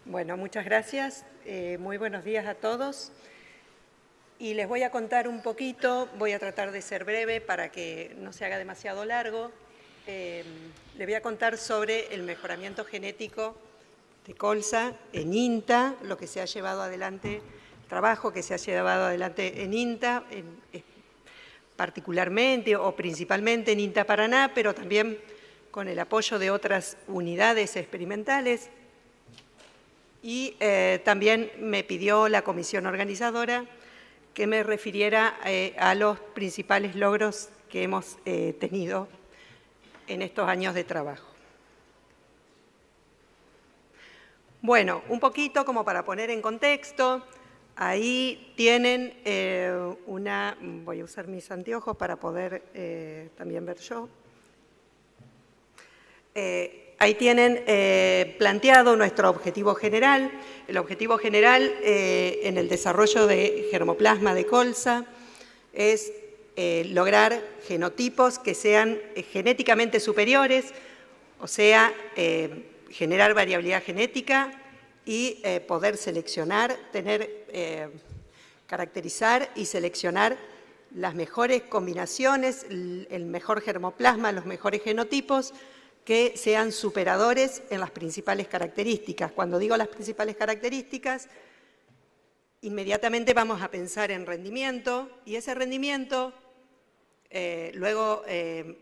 Bueno, muchas gracias. Muy buenos días a todos. Y les voy a contar un poquito, voy a tratar de ser breve para que no se haga demasiado largo. Les voy a contar sobre el mejoramiento genético de colza en INTA, lo que se ha llevado adelante, el trabajo que se ha llevado adelante en INTA, particularmente o principalmente en INTA Paraná, pero también con el apoyo de otras unidades experimentales. Y también me pidió la comisión organizadora que me refiriera a los principales logros que hemos tenido en estos años de trabajo. Bueno, un poquito como para poner en contexto, ahí tienen voy a usar mis anteojos para poder también ver yo. Ahí tienen planteado nuestro objetivo general. El objetivo general en el desarrollo de germoplasma de colza es lograr genotipos que sean genéticamente superiores, o sea, generar variabilidad genética y poder seleccionar, caracterizar y seleccionar las mejores combinaciones, el mejor germoplasma, los mejores genotipos, que sean superadores en las principales características. Cuando digo las principales características, inmediatamente vamos a pensar en rendimiento, y ese rendimiento, luego en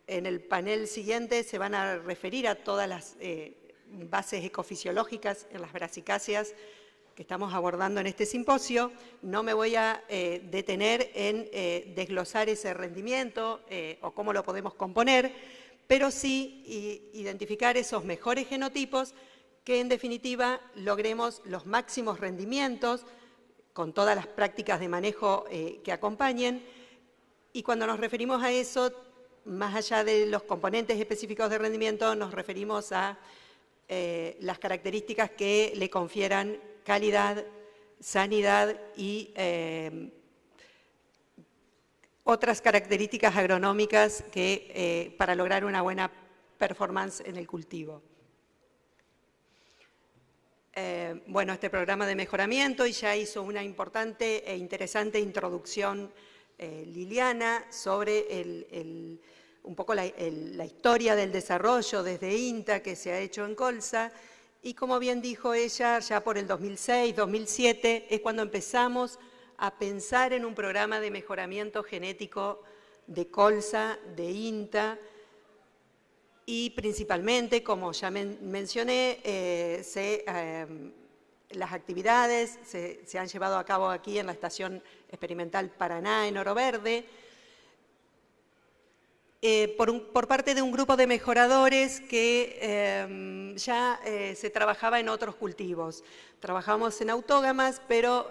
el panel siguiente se van a referir a todas las bases ecofisiológicas en las brasicáceas que estamos abordando en este simposio. No me voy a detener en desglosar ese rendimiento o cómo lo podemos componer, pero sí identificar esos mejores genotipos que en definitiva logremos los máximos rendimientos con todas las prácticas de manejo que acompañen. Y cuando nos referimos a eso, más allá de los componentes específicos de rendimiento, nos referimos a las características que le confieran calidad, sanidad y otras características agronómicas que, para lograr una buena performance en el cultivo. Bueno, este programa de mejoramiento, y ya hizo una importante e interesante introducción Liliana sobre un poco la historia del desarrollo desde INTA que se ha hecho en colza, y como bien dijo ella, ya por el 2006, 2007 es cuando empezamos a pensar en un programa de mejoramiento genético de colza, de INTA, y principalmente, como ya mencioné, las actividades se han llevado a cabo aquí en la Estación Experimental Paraná, en Oro Verde, por parte de un grupo de mejoradores que ya se trabajaba en otros cultivos. Trabajamos en autógamas, pero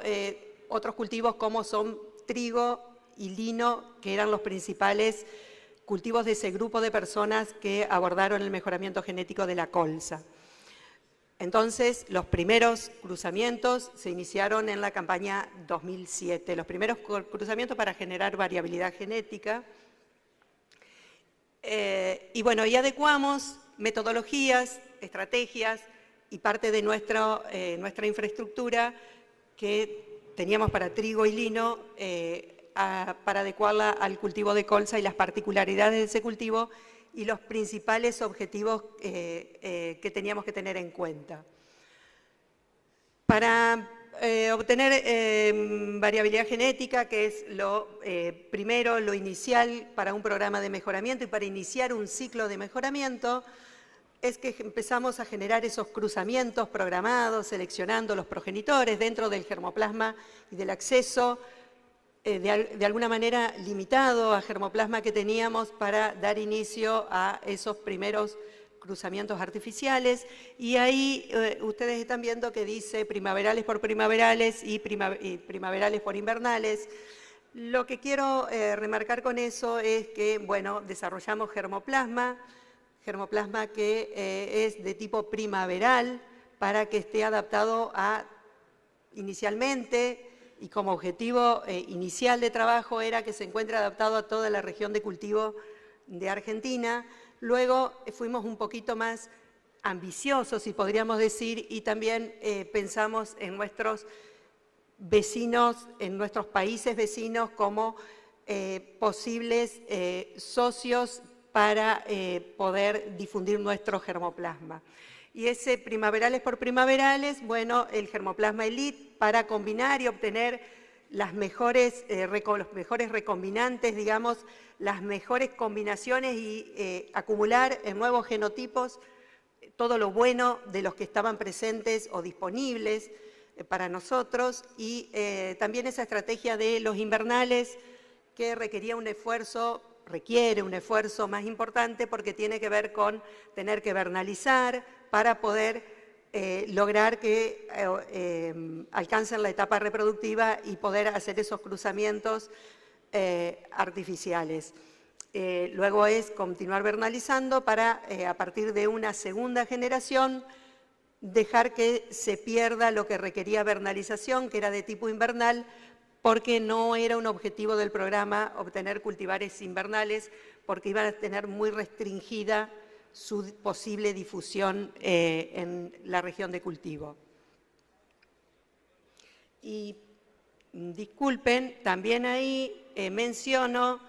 otros cultivos como son trigo y lino, que eran los principales cultivos de ese grupo de personas que abordaron el mejoramiento genético de la colza. Entonces, los primeros cruzamientos se iniciaron en la campaña 2007, los primeros cruzamientos para generar variabilidad genética. Y bueno, y adecuamos metodologías, estrategias y parte de nuestra infraestructura que teníamos para trigo y lino para adecuarla al cultivo de colza y las particularidades de ese cultivo y los principales objetivos que teníamos que tener en cuenta. Para obtener variabilidad genética, que es lo primero, lo inicial para un programa de mejoramiento y para iniciar un ciclo de mejoramiento, es que empezamos a generar esos cruzamientos programados, seleccionando los progenitores dentro del germoplasma y del acceso de alguna manera limitado a germoplasma que teníamos para dar inicio a esos primeros cruzamientos artificiales. Y ahí ustedes están viendo que dice primaverales por primaverales y primaverales por invernales. Lo que quiero remarcar con eso es que, bueno, desarrollamos germoplasma que es de tipo primaveral para que esté adaptado inicialmente, y como objetivo inicial de trabajo era que se encuentre adaptado a toda la región de cultivo de Argentina. Luego fuimos un poquito más ambiciosos, y podríamos decir, y también pensamos en nuestros vecinos, en nuestros países vecinos como posibles socios para poder difundir nuestro germoplasma. Y ese primaverales por primaverales, bueno, el germoplasma elite para combinar y obtener los mejores recombinantes, digamos, las mejores combinaciones y acumular en nuevos genotipos todo lo bueno de los que estaban presentes o disponibles para nosotros, y también esa estrategia de los invernales que requiere un esfuerzo más importante porque tiene que ver con tener que vernalizar para poder lograr que alcancen la etapa reproductiva y poder hacer esos cruzamientos artificiales. Luego es continuar vernalizando para, a partir de una segunda generación, dejar que se pierda lo que requería vernalización, que era de tipo invernal, porque no era un objetivo del programa obtener cultivares invernales, porque iban a tener muy restringida su posible difusión en la región de cultivo. Y disculpen, también ahí menciono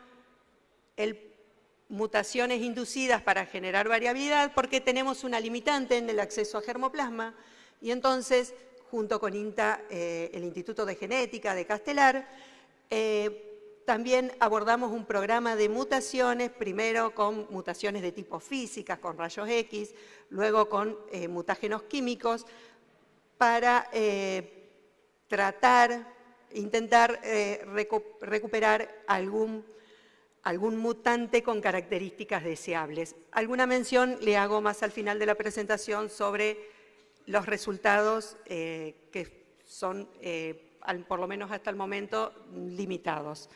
mutaciones inducidas para generar variabilidad, porque tenemos una limitante en el acceso a germoplasma, y entonces, junto con INTA, el Instituto de Genética de Castelar, también abordamos un programa de mutaciones, primero con mutaciones de tipo físicas, con rayos X, luego con mutágenos químicos, para intentar recuperar algún mutante con características deseables. Alguna mención le hago más al final de la presentación sobre los resultados que son, por lo menos hasta el momento, limitados.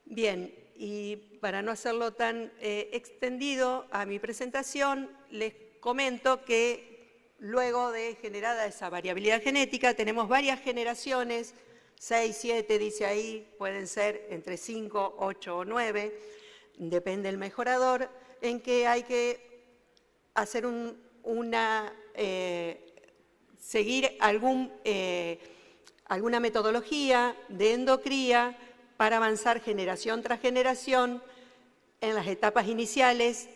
Bien, y para no hacerlo tan extendido a mi presentación, les comento que luego de generada esa variabilidad genética, tenemos varias generaciones, 6, 7, dice ahí, pueden ser entre 5, 8 o 9, depende del mejorador, en que hay que hacer seguir alguna metodología de endocría para avanzar generación tras generación en las etapas iniciales,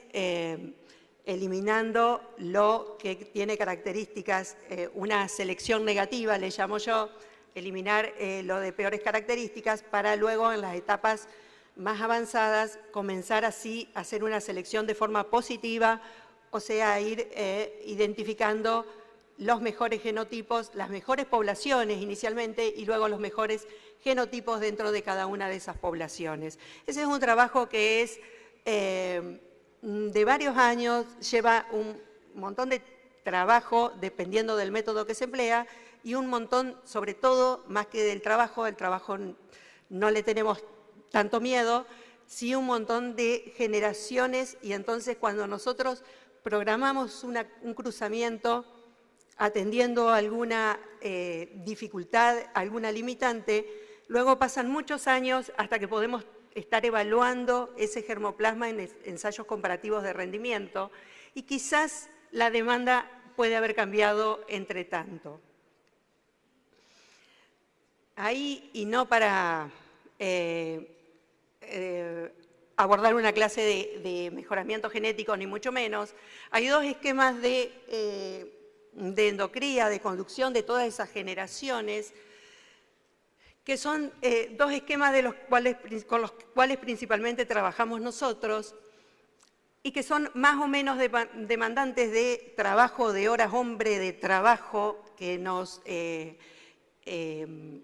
eliminando lo que tiene características, una selección negativa, le llamo yo, eliminar lo de peores características, para luego en las etapas más avanzadas comenzar así a hacer una selección de forma positiva, o sea, ir identificando los mejores genotipos, las mejores poblaciones inicialmente y luego los mejores genotipos dentro de cada una de esas poblaciones. Ese es un trabajo que es de varios años, lleva un montón de trabajo dependiendo del método que se emplea, y un montón, sobre todo, más que el trabajo no le tenemos tanto miedo, sí un montón de generaciones, y entonces cuando nosotros programamos un cruzamiento atendiendo alguna dificultad, alguna limitante, luego pasan muchos años hasta que podemos estar evaluando ese germoplasma en ensayos comparativos de rendimiento, y quizás la demanda puede haber cambiado entre tanto. Ahí, y no para abordar una clase de mejoramiento genético, ni mucho menos, hay dos esquemas de endocría, de conducción de todas esas generaciones, que son dos esquemas con los cuales principalmente trabajamos nosotros, y que son más o menos demandantes de trabajo, de horas hombre, de trabajo que nos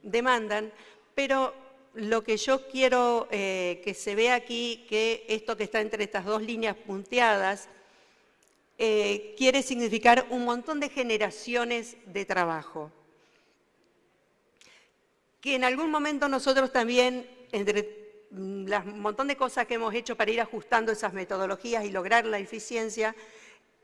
demandan, pero lo que yo quiero que se vea aquí, que esto que está entre estas dos líneas punteadas, quiere significar un montón de generaciones de trabajo. Que en algún momento nosotros también, entre un montón de cosas que hemos hecho para ir ajustando esas metodologías y lograr la eficiencia,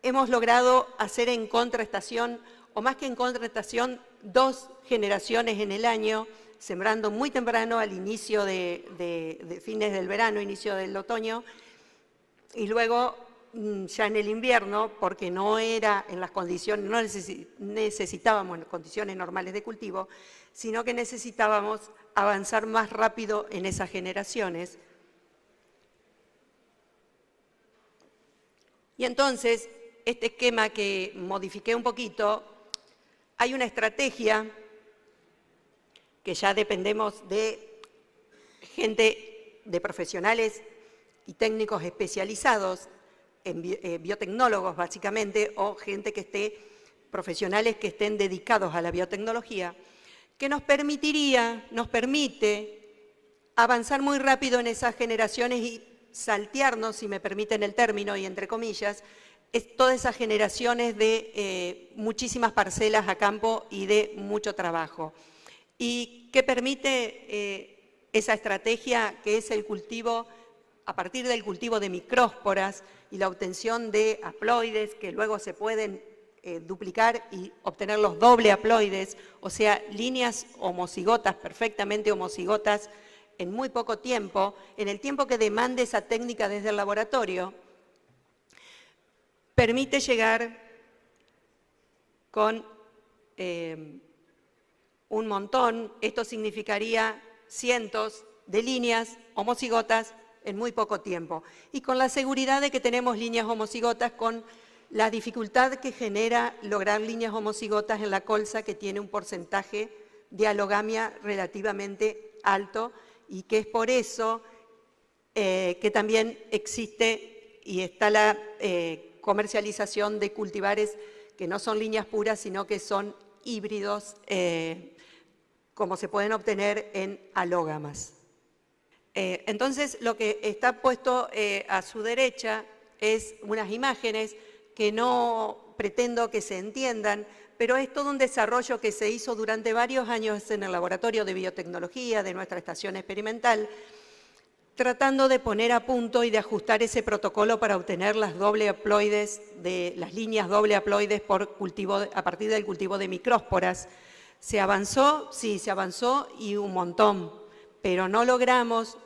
hemos logrado hacer en contraestación, o más que en contraestación, 2 generaciones en el año, sembrando muy temprano al inicio de fines del verano, inicio del otoño, y luego ya en el invierno, porque no era en las condiciones, no necesitábamos condiciones normales de cultivo, sino que necesitábamos avanzar más rápido en esas generaciones. Y entonces, este esquema que modifiqué un poquito, hay una estrategia que ya dependemos de gente, de profesionales y técnicos especializados, en biotecnólogos básicamente, o gente que esté, profesionales que estén dedicados a la biotecnología, que nos permite avanzar muy rápido en esas generaciones y saltearnos, si me permiten el término y entre comillas, todas esas generaciones de muchísimas parcelas a campo y de mucho trabajo. ¿Y qué permite esa estrategia, que es el cultivo, a partir del cultivo de micrósporas y la obtención de haploides que luego se pueden duplicar y obtener los doble haploides, o sea, líneas homocigotas, perfectamente homocigotas, en muy poco tiempo, en el tiempo que demande esa técnica desde el laboratorio, permite llegar con un montón, esto significaría cientos de líneas homocigotas en muy poco tiempo. Y con la seguridad de que tenemos líneas homocigotas, con la dificultad que genera lograr líneas homocigotas en la colza, que tiene un porcentaje de alogamia relativamente alto, y que es por eso que también existe y está la comercialización de cultivares que no son líneas puras, sino que son híbridos, como se pueden obtener en alógamas. Entonces, lo que está puesto a su derecha es unas imágenes que no pretendo que se entiendan, pero es todo un desarrollo que se hizo durante varios años en el laboratorio de biotecnología de nuestra estación experimental, tratando de poner a punto y de ajustar ese protocolo para obtener las doble haploides, las líneas doble haploides por cultivo, a partir del cultivo de micrósporas. ¿Se avanzó? Sí, se avanzó y un montón, pero no logramos,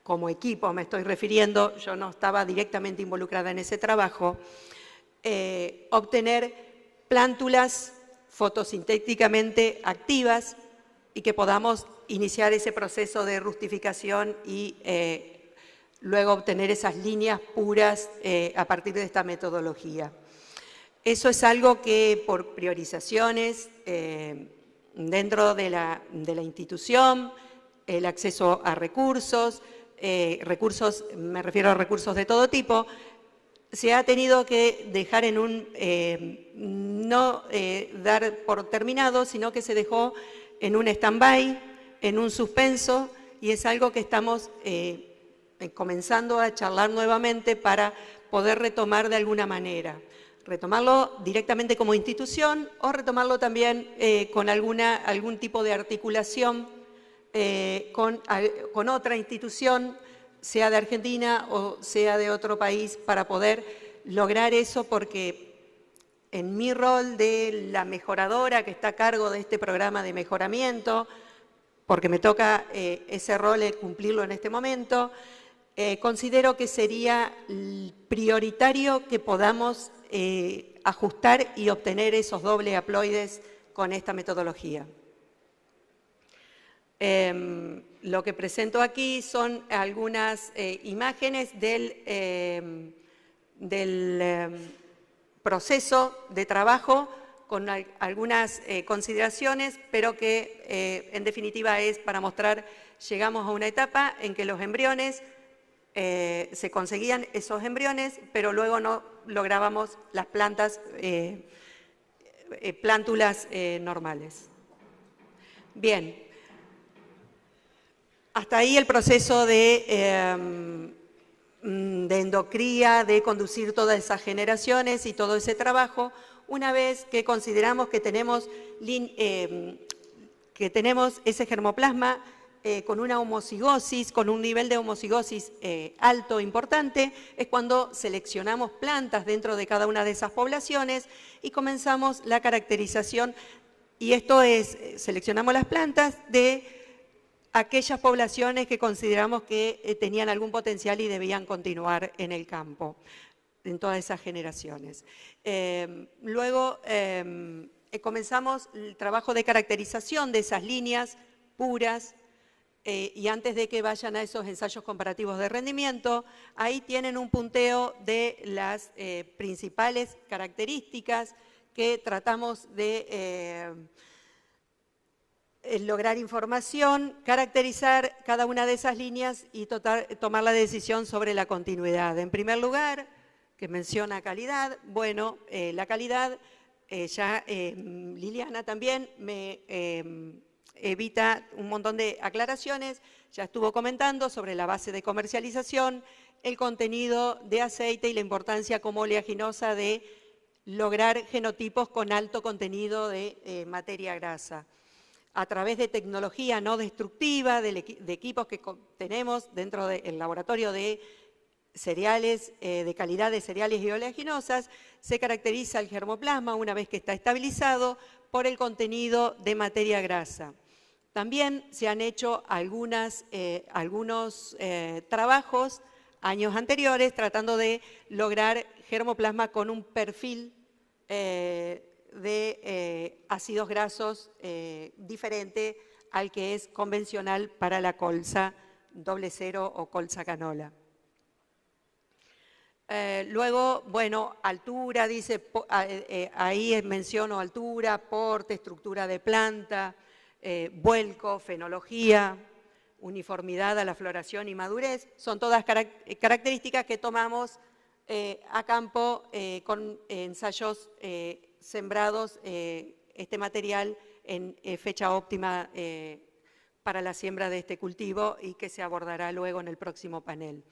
como equipo me estoy refiriendo, yo no estaba directamente involucrada en ese trabajo, obtener plántulas fotosintéticamente activas y que podamos iniciar ese proceso de rustificación y luego obtener esas líneas puras a partir de esta metodología. Eso es algo que por priorizaciones dentro de la institución, el acceso a recursos, me refiero a recursos de todo tipo, se ha tenido que dejar en un, no dar por terminado, sino que se dejó en un stand-by, en un suspenso, y es algo que estamos comenzando a charlar nuevamente para poder retomar de alguna manera. Retomarlo directamente como institución o retomarlo también con algún tipo de articulación con otra institución, sea de Argentina o sea de otro país, para poder lograr eso, porque en mi rol de la mejoradora que está a cargo de este programa de mejoramiento, porque me toca ese rol cumplirlo en este momento, considero que sería prioritario que podamos ajustar y obtener esos doble haploides con esta metodología. Lo que presento aquí son algunas imágenes del proceso de trabajo con algunas consideraciones, pero que en definitiva es para mostrar, llegamos a una etapa en que los embriones, se conseguían esos embriones, pero luego no lográbamos las plantas, plántulas normales. Bien. Hasta ahí el proceso de endocría, de conducir todas esas generaciones y todo ese trabajo, una vez que consideramos que tenemos ese germoplasma con una homocigosis, con un nivel de homocigosis alto, importante, es cuando seleccionamos plantas dentro de cada una de esas poblaciones y comenzamos la caracterización, y esto es, seleccionamos las plantas de aquellas poblaciones que consideramos que tenían algún potencial y debían continuar en el campo. en todas esas generaciones. Luego comenzamos el trabajo de caracterización de esas líneas puras y antes de que vayan a esos ensayos comparativos de rendimiento, ahí tienen un punteo de las principales características que tratamos de lograr información, caracterizar cada una de esas líneas y tomar la decisión sobre la continuidad. En primer lugar, que menciona calidad, bueno, la calidad, Liliana también me evita un montón de aclaraciones, ya estuvo comentando sobre la base de comercialización, el contenido de aceite y la importancia como oleaginosa de lograr genotipos con alto contenido de materia grasa. A través de tecnología no destructiva, de equipos que tenemos dentro del laboratorio de cereales, de calidad de cereales y oleaginosas, se caracteriza el germoplasma una vez que está estabilizado por el contenido de materia grasa. También se han hecho algunos trabajos años anteriores tratando de lograr germoplasma con un perfil de ácidos grasos diferente al que es convencional para la colza 00 o colza canola. Luego, bueno, altura, dice, ahí menciono altura, porte, estructura de planta, vuelco, fenología, uniformidad a la floración y madurez. Son todas características que tomamos a campo con ensayos sembrados este material en fecha óptima para la siembra de este cultivo y que se abordará luego en el próximo panel.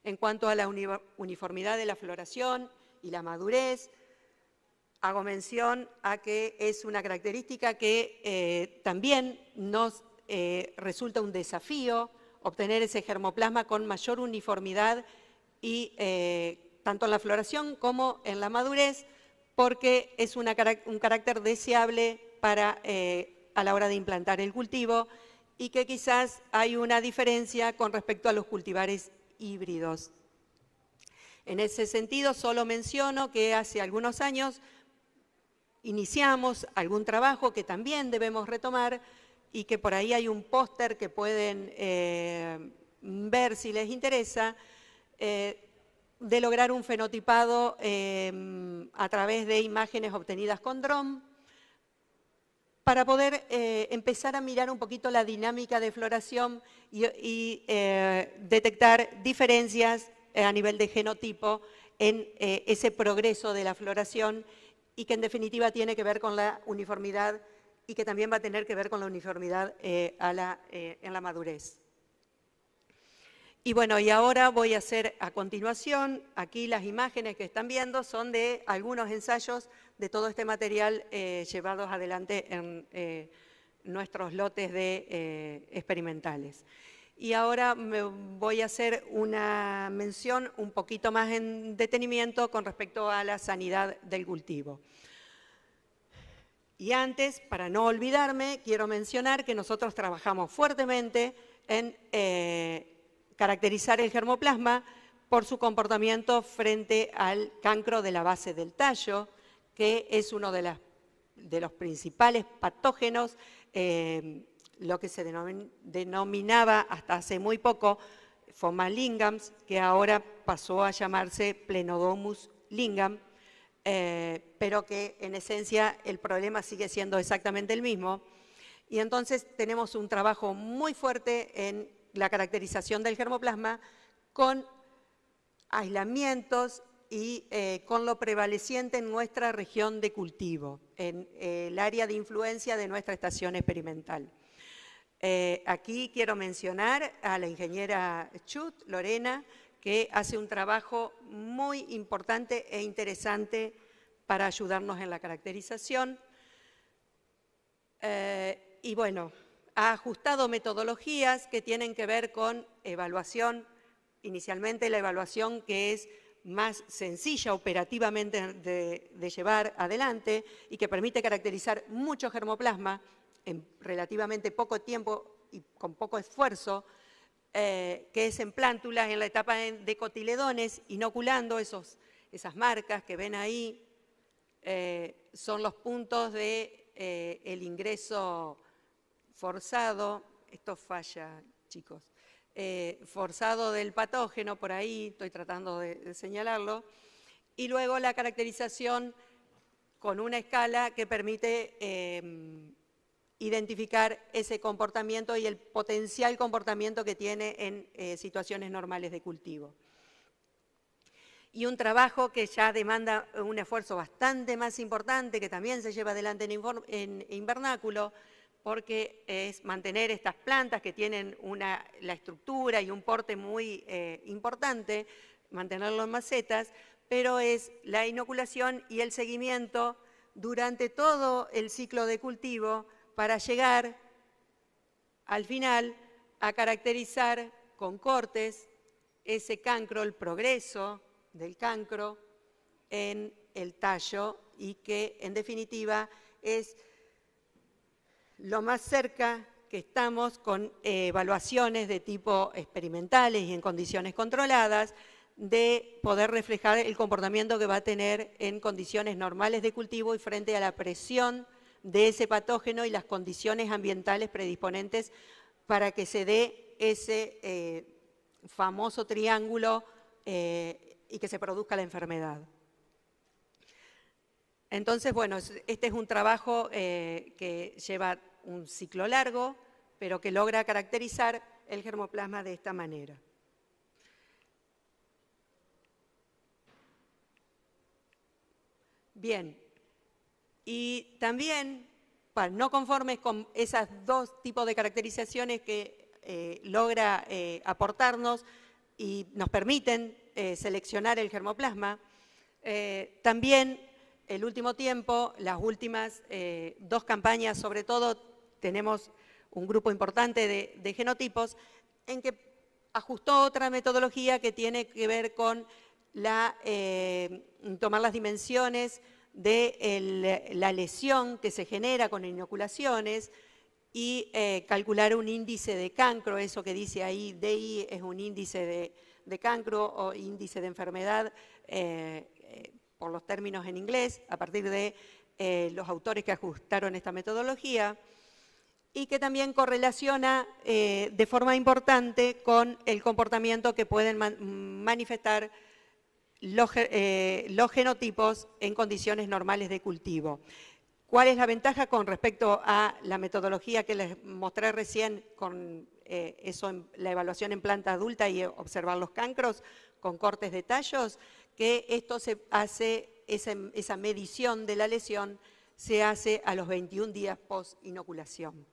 En cuanto a la uniformidad de la floración y la madurez, hago mención a que es una característica que también nos resulta un desafío obtener ese germoplasma con mayor uniformidad y tanto en la floración como en la madurez, porque es un carácter deseable para a la hora de implantar el cultivo y que quizás hay una diferencia con respecto a los cultivares híbridos. En ese sentido, solo menciono que hace algunos años iniciamos algún trabajo que también debemos retomar y que por ahí hay un póster que pueden ver si les interesa, de lograr un fenotipado a través de imágenes obtenidas con dron para poder empezar a mirar un poquito la dinámica de floración y detectar diferencias a nivel de genotipo en ese progreso de la floración y que en definitiva tiene que ver con la uniformidad y que también va a tener que ver con la uniformidad en la madurez. Y bueno, y ahora voy a hacer a continuación, aquí las imágenes que están viendo son de algunos ensayos de todo este material llevados adelante en nuestros lotes de experimentales. Y ahora me voy a hacer una mención un poquito más en detenimiento con respecto a la sanidad del cultivo. Y antes, para no olvidarme, quiero mencionar que nosotros trabajamos fuertemente en caracterizar el germoplasma por su comportamiento frente al cancro de la base del tallo, que es uno de los principales patógenos, lo que se denominaba hasta hace muy poco Phoma lingams, que ahora pasó a llamarse Plenodomus lingam, pero que en esencia el problema sigue siendo exactamente el mismo. Y entonces tenemos un trabajo muy fuerte en la caracterización del germoplasma con aislamientos y con lo prevaleciente en nuestra región de cultivo, en el área de influencia de nuestra estación experimental. Aquí quiero mencionar a la ingeniera Chut, Lorena, que hace un trabajo muy importante e interesante para ayudarnos en la caracterización. Y bueno, ha ajustado metodologías que tienen que ver con evaluación, inicialmente la evaluación que es más sencilla operativamente de llevar adelante y que permite caracterizar mucho germoplasma en relativamente poco tiempo y con poco esfuerzo, que es en plántulas en la etapa de cotiledones, inoculando esos Esas marcas que ven ahí son los puntos de el ingreso forzado. Esto falla, chicos. Forzado del patógeno, por ahí estoy tratando de señalarlo. Y luego la caracterización con una escala que permite identificar ese comportamiento y el potencial comportamiento que tiene en situaciones normales de cultivo. Y un trabajo que ya demanda un esfuerzo bastante más importante, que también se lleva adelante en invernáculo, porque es mantener estas plantas que tienen la estructura y un porte muy importante, mantenerlo en macetas, pero es la inoculación y el seguimiento durante todo el ciclo de cultivo para llegar al final a caracterizar con cortes ese cancro, el progreso del cancro en el tallo y que en definitiva es lo más cerca que estamos con evaluaciones de tipo experimentales y en condiciones controladas de poder reflejar el comportamiento que va a tener en condiciones normales de cultivo y frente a la presión de ese patógeno y las condiciones ambientales predisponentes para que se dé ese famoso triángulo y que se produzca la enfermedad. Entonces, bueno, este es un trabajo que lleva un ciclo largo, pero que logra caracterizar el germoplasma de esta manera. Bien, y también, no conformes con esos dos tipos de caracterizaciones que logra aportarnos y nos permiten seleccionar el germoplasma, también el último tiempo, las últimas dos campañas, sobre todo, tenemos un grupo importante de genotipos en que ajustó otra metodología que tiene que ver con tomar las dimensiones de la lesión que se genera con inoculaciones y calcular un índice de cancro, eso que dice ahí, DI es un índice de cancro o índice de enfermedad, por los términos en inglés, a partir de los autores que ajustaron esta metodología, y que también correlaciona de forma importante con el comportamiento que pueden manifestar los genotipos en condiciones normales de cultivo. ¿Cuál es la ventaja con respecto a la metodología que les mostré recién con la evaluación en planta adulta y observar los cancros con cortes de tallos? Que esto se hace, esa medición de la lesión se hace a los 21 días post-inoculación.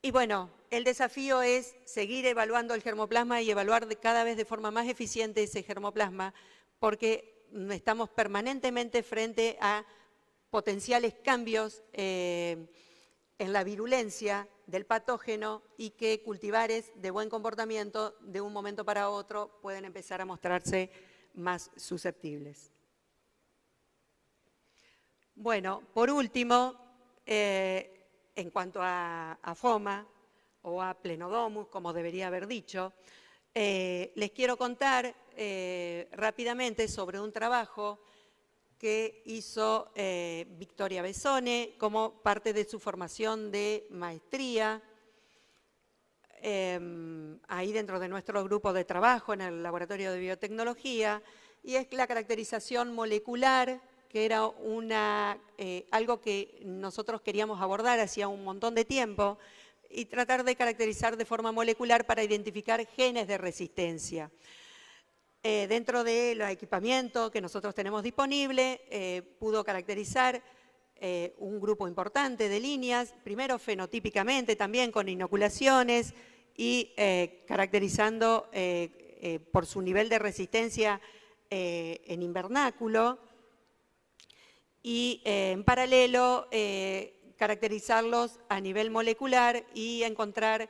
Y bueno, el desafío es seguir evaluando el germoplasma y evaluar cada vez de forma más eficiente ese germoplasma, porque estamos permanentemente frente a potenciales cambios en la virulencia del patógeno y que cultivares de buen comportamiento de un momento para otro pueden empezar a mostrarse más susceptibles. Bueno, por último, en cuanto a FOMA o a Plenodomus, como debería haber dicho, les quiero contar rápidamente sobre un trabajo que hizo Victoria Besone como parte de su formación de maestría, ahí dentro de nuestro grupo de trabajo en el Laboratorio de Biotecnología, y es la caracterización molecular, que era algo que nosotros queríamos abordar hacía un montón de tiempo, y tratar de caracterizar de forma molecular para identificar genes de resistencia. Dentro de los equipamientos que nosotros tenemos disponible, pudo caracterizar un grupo importante de líneas, primero fenotípicamente, también con inoculaciones y caracterizando por su nivel de resistencia en invernáculo, y en paralelo caracterizarlos a nivel molecular y encontrar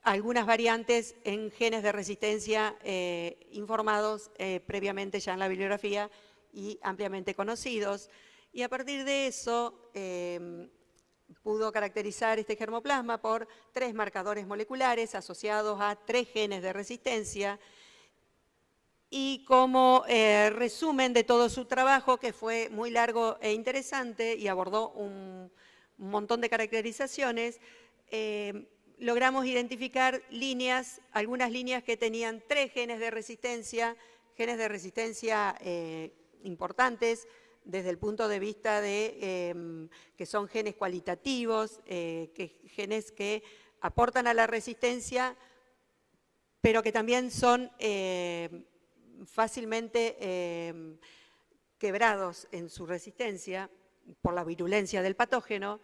algunas variantes en genes de resistencia informados previamente ya en la bibliografía y ampliamente conocidos. Y a partir de eso pudo caracterizar este germoplasma por 3 marcadores moleculares asociados a 3 genes de resistencia Y como resumen de todo su trabajo, que fue muy largo e interesante y abordó un montón de caracterizaciones, logramos identificar líneas, algunas líneas que tenían 3 genes de resistencia importantes desde el punto de vista de que son genes cualitativos, genes que aportan a la resistencia, pero que también son fácilmente quebrados en su resistencia por la virulencia del patógeno.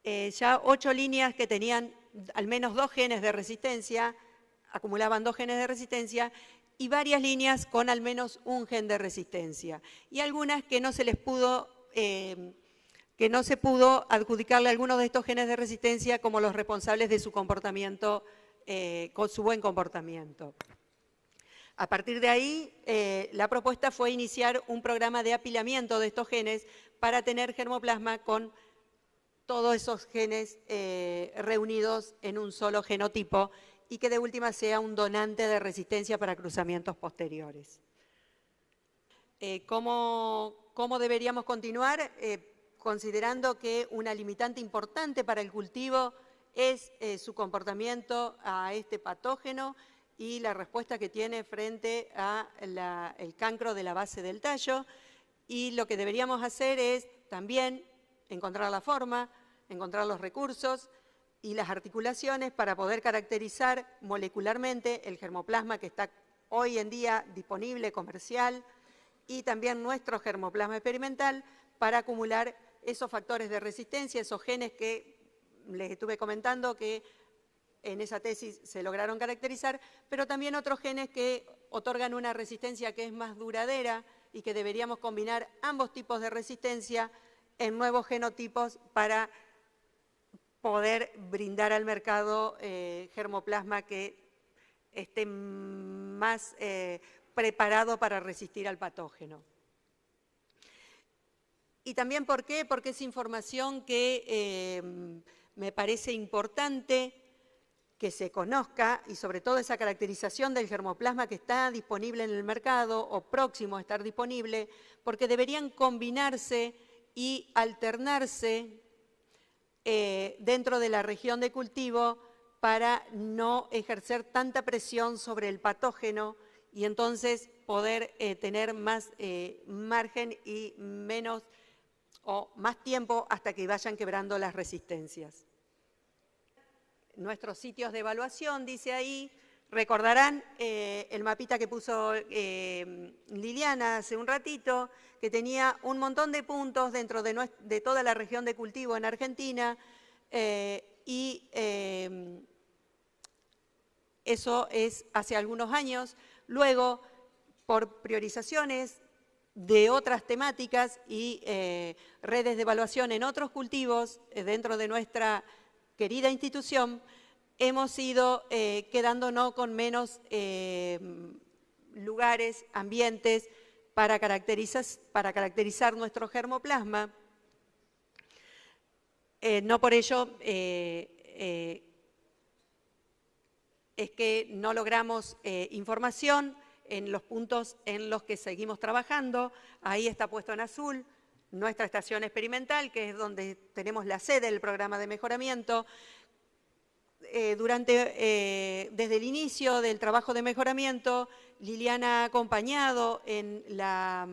Ya 8 líneas que tenían al menos 2 genes de resistencia, acumulaban 2 genes de resistencia, y varias líneas con al menos un gen de resistencia. Y algunas que no se les pudo, que no se pudo adjudicarle algunos de estos genes de resistencia como los responsables de su comportamiento, con su buen comportamiento. A partir de ahí, la propuesta fue iniciar un programa de apilamiento de estos genes para tener germoplasma con todos esos genes reunidos en un solo genotipo y que de última sea un donante de resistencia para cruzamientos posteriores. ¿Cómo deberíamos continuar? Considerando que una limitante importante para el cultivo es su comportamiento a este patógeno y la respuesta que tiene frente al cancro de la base del tallo. Y lo que deberíamos hacer es también encontrar la forma, encontrar los recursos y las articulaciones para poder caracterizar molecularmente el germoplasma que está hoy en día disponible, comercial, y también nuestro germoplasma experimental para acumular esos factores de resistencia, esos genes que les estuve comentando que en esa tesis se lograron caracterizar, pero también otros genes que otorgan una resistencia que es más duradera y que deberíamos combinar ambos tipos de resistencia en nuevos genotipos para poder brindar al mercado germoplasma que esté más preparado para resistir al patógeno. Y también, ¿por qué? Porque es información que me parece importante que se conozca, y sobre todo esa caracterización del germoplasma que está disponible en el mercado o próximo a estar disponible, porque deberían combinarse y alternarse dentro de la región de cultivo para no ejercer tanta presión sobre el patógeno y entonces poder tener más margen y menos o más tiempo hasta que vayan quebrando las resistencias. Nuestros sitios de evaluación, dice ahí, recordarán el mapita que puso Liliana hace un ratito, que tenía un montón de puntos dentro de toda la región de cultivo en Argentina y eso es hace algunos años. Luego, por priorizaciones de otras temáticas y redes de evaluación en otros cultivos dentro de nuestra querida institución, hemos ido quedándonos con menos lugares, ambientes para caracterizar nuestro germoplasma. No por ello es que no logramos información en los puntos en los que seguimos trabajando. Ahí está puesto en azul nuestra estación experimental, que es donde tenemos la sede del programa de mejoramiento. Desde el inicio del trabajo de mejoramiento, Liliana ha acompañado en la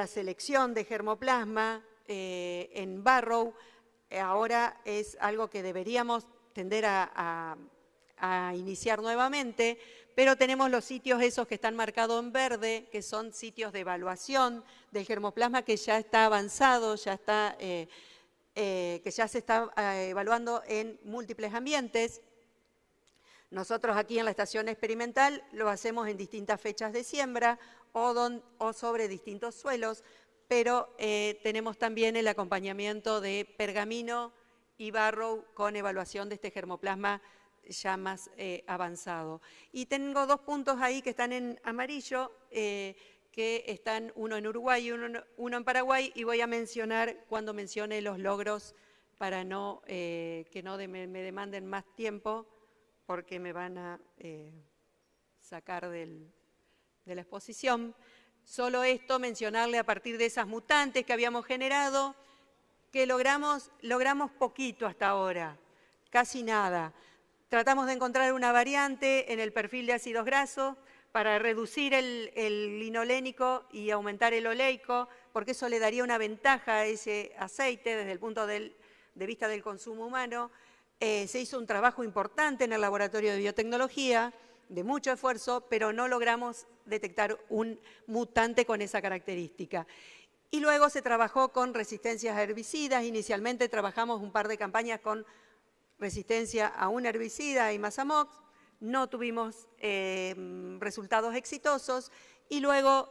selección de germoplasma en Barrow. Ahora es algo que deberíamos tender a iniciar nuevamente, pero tenemos los sitios esos que están marcados en verde, que son sitios de evaluación del germoplasma que ya está avanzado, que ya se está evaluando en múltiples ambientes. Nosotros aquí en la estación experimental lo hacemos en distintas fechas de siembra o sobre distintos suelos, pero tenemos también el acompañamiento de Pergamino y Barrow con evaluación de este germoplasma ya más avanzado. Y tengo 2 puntos ahí que están en amarillo, que están uno en Uruguay y uno en Paraguay, y voy a mencionar cuando mencione los logros para que no me demanden más tiempo, porque me van a sacar del la exposición. Solo esto, mencionarle a partir de esas mutantes que habíamos generado, que logramos poquito hasta ahora, casi nada. Tratamos de encontrar una variante en el perfil de ácidos grasos para reducir el linolénico y aumentar el oleico, porque eso le daría una ventaja a ese aceite desde el punto de vista del consumo humano. Se hizo un trabajo importante en el laboratorio de biotecnología, de mucho esfuerzo, pero no logramos detectar un mutante con esa característica. Y luego se trabajó con resistencias a herbicidas. Inicialmente trabajamos un par de campañas con resistencia a un herbicida, Imazamox. No tuvimos resultados exitosos y luego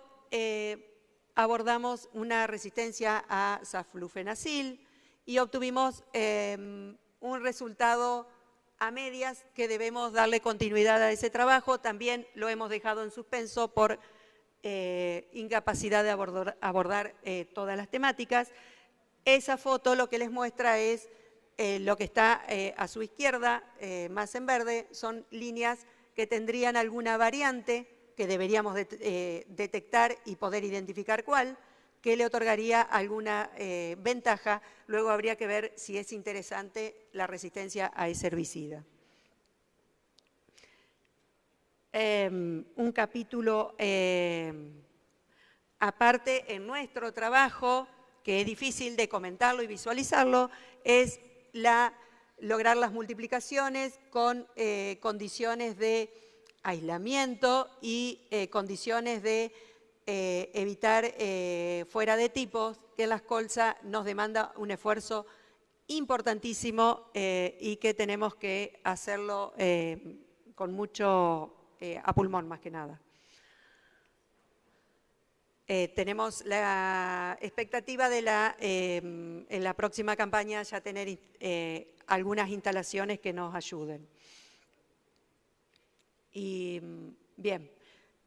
abordamos una resistencia a saflufenacil y obtuvimos un resultado a medias que debemos darle continuidad a ese trabajo. También lo hemos dejado en suspenso por incapacidad de abordar todas las temáticas. Esa foto lo que les muestra es lo que está a su izquierda, más en verde, son líneas que tendrían alguna variante que deberíamos detectar y poder identificar cuál, que le otorgaría alguna ventaja. Luego habría que ver si es interesante la resistencia a ese herbicida. Un capítulo aparte en nuestro trabajo, que es difícil de comentarlo y visualizarlo, es lograr las multiplicaciones con condiciones de aislamiento y condiciones de evitar fuera de tipos, que en las colzas nos demanda un esfuerzo importantísimo y que tenemos que hacerlo con mucho a pulmón más que nada. Tenemos la expectativa de en la próxima campaña ya tener algunas instalaciones que nos ayuden. Y bien,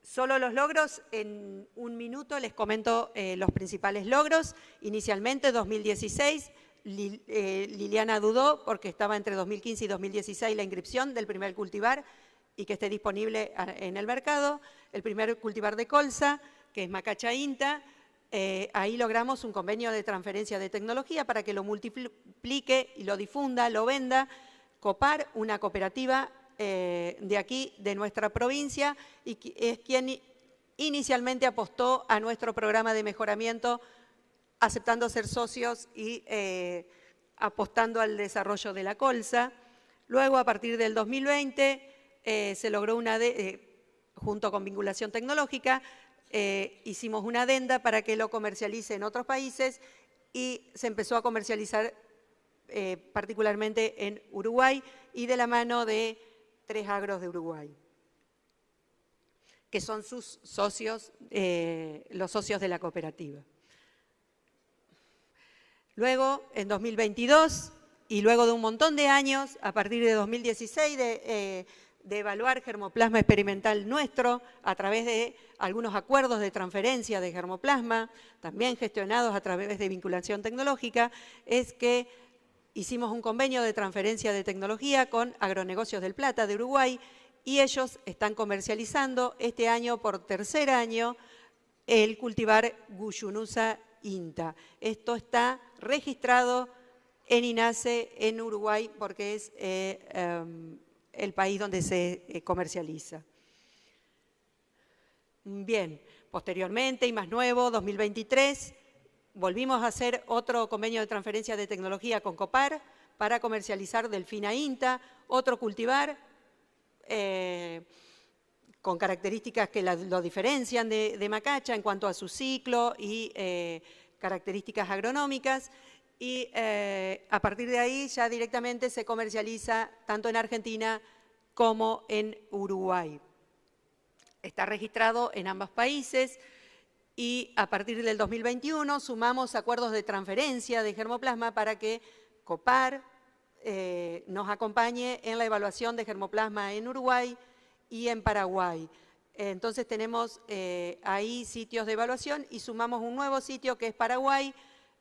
solo los logros, en un minuto les comento los principales logros. Inicialmente, 2016, Liliana dudó porque estaba entre 2015 y 2016 la inscripción del primer cultivar y que esté disponible en el mercado. El primer cultivar de colza, que es Macacha INTA, ahí logramos un convenio de transferencia de tecnología para que lo multiplique y lo difunda, lo venda. Copar, una cooperativa de aquí, de nuestra provincia, y es quien inicialmente apostó a nuestro programa de mejoramiento, aceptando ser socios y apostando al desarrollo de la colza. Luego, a partir del 2020, se logró junto con vinculación tecnológica, hicimos una adenda para que lo comercialice en otros países y se empezó a comercializar particularmente en Uruguay y de la mano de 3 agros de Uruguay, que son sus socios, los socios de la cooperativa. Luego, en 2022, y luego de un montón de años, a partir de 2016, de evaluar germoplasma experimental nuestro a través de algunos acuerdos de transferencia de germoplasma, también gestionados a través de vinculación tecnológica, es que hicimos un convenio de transferencia de tecnología con Agronegocios del Plata de Uruguay y ellos están comercializando este año por tercer año el cultivar Guyunusa INTA. Esto está registrado en INASE en Uruguay porque es el país donde se comercializa. Bien, posteriormente y más nuevo, 2023, volvimos a hacer otro convenio de transferencia de tecnología con Copar para comercializar Delfina INTA, otro cultivar con características que lo diferencian de Macacha en cuanto a su ciclo y características agronómicas. Y a partir de ahí ya directamente se comercializa tanto en Argentina como en Uruguay. Está registrado en ambos países y a partir del 2021 sumamos acuerdos de transferencia de germoplasma para que Copar nos acompañe en la evaluación de germoplasma en Uruguay y en Paraguay. Entonces tenemos ahí sitios de evaluación y sumamos un nuevo sitio que es Paraguay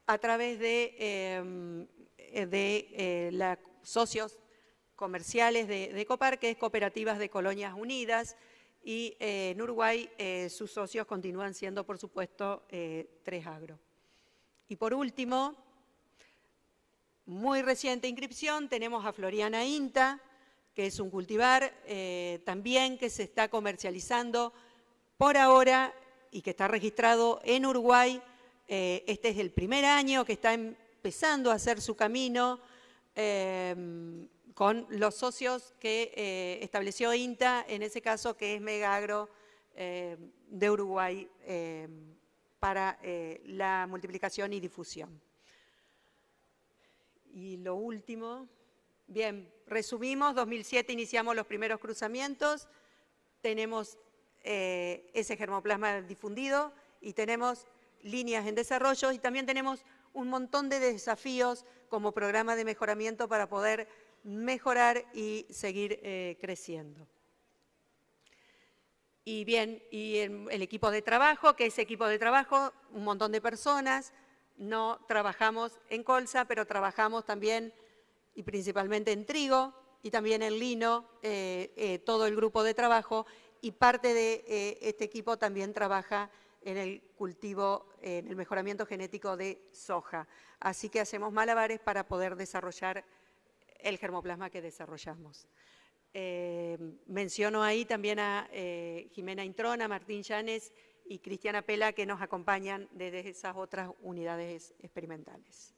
a través de los socios comerciales de Copar, que es Cooperativas de Colonias Unidas, y en Uruguay sus socios continúan siendo, por supuesto, 3Agro. Y por último, muy reciente inscripción, tenemos a Floriana INTA, que es un cultivar también que se está comercializando por ahora y que está registrado en Uruguay. Este es el primer año que está empezando a hacer su camino con los socios que estableció INTA, en ese caso que es Megagro de Uruguay para la multiplicación y difusión. Y lo último, bien, resumimos, 2007 iniciamos los primeros cruzamientos, tenemos ese germoplasma difundido y tenemos líneas en desarrollo y también tenemos un montón de desafíos como programa de mejoramiento para poder mejorar y seguir creciendo. Y bien, y el equipo de trabajo, que ese equipo de trabajo, un montón de personas, no trabajamos en colza, pero trabajamos también y principalmente en trigo y también en lino, todo el grupo de trabajo, y parte de este equipo también trabaja en el cultivo, en el mejoramiento genético de soja. Así que hacemos malabares para poder desarrollar el germoplasma que desarrollamos. Menciono ahí también a Jimena Introna, Martín Llanes y Cristiana Pela, que nos acompañan desde esas otras unidades experimentales.